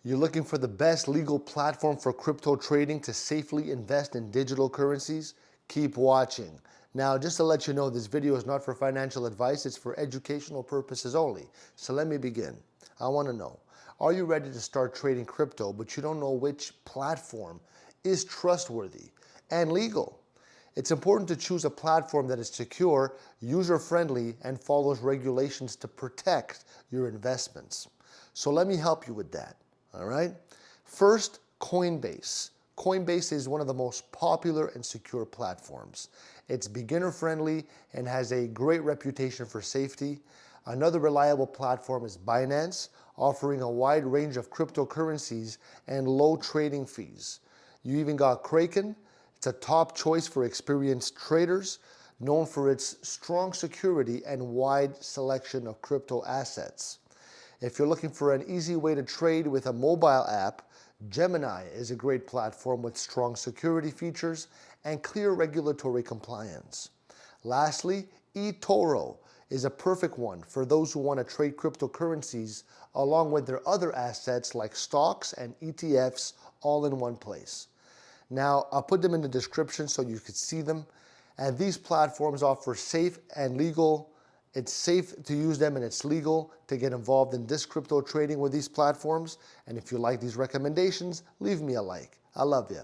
You're looking for the best legal platform for crypto trading to safely invest in digital currencies? Keep watching. Now, just to let you know, this video is not for financial advice, it's for educational purposes only. So let me begin. I want to know, are you ready to start trading crypto, but you don't know which platform is trustworthy and legal? It's important to choose a platform that is secure, user-friendly, and follows regulations to protect your investments. So let me help you with that. All right. First, Coinbase. Coinbase is one of the most popular and secure platforms. It's beginner friendly and has a great reputation for safety. Another reliable platform is Binance, offering a wide range of cryptocurrencies and low trading fees. You even got Kraken. It's a top choice for experienced traders, known for its strong security and wide selection of crypto assets. If you're looking for an easy way to trade with a mobile app, Gemini is a great platform with strong security features and clear regulatory compliance. Lastly, eToro is a perfect one for those who want to trade cryptocurrencies along with their other assets like stocks and ETFs all in one place. Now, I'll put them in the description so you could see them. And these platforms offer it's safe to use them and it's legal to get involved in this crypto trading with these platforms. And if you like these recommendations, leave me a like. I love you.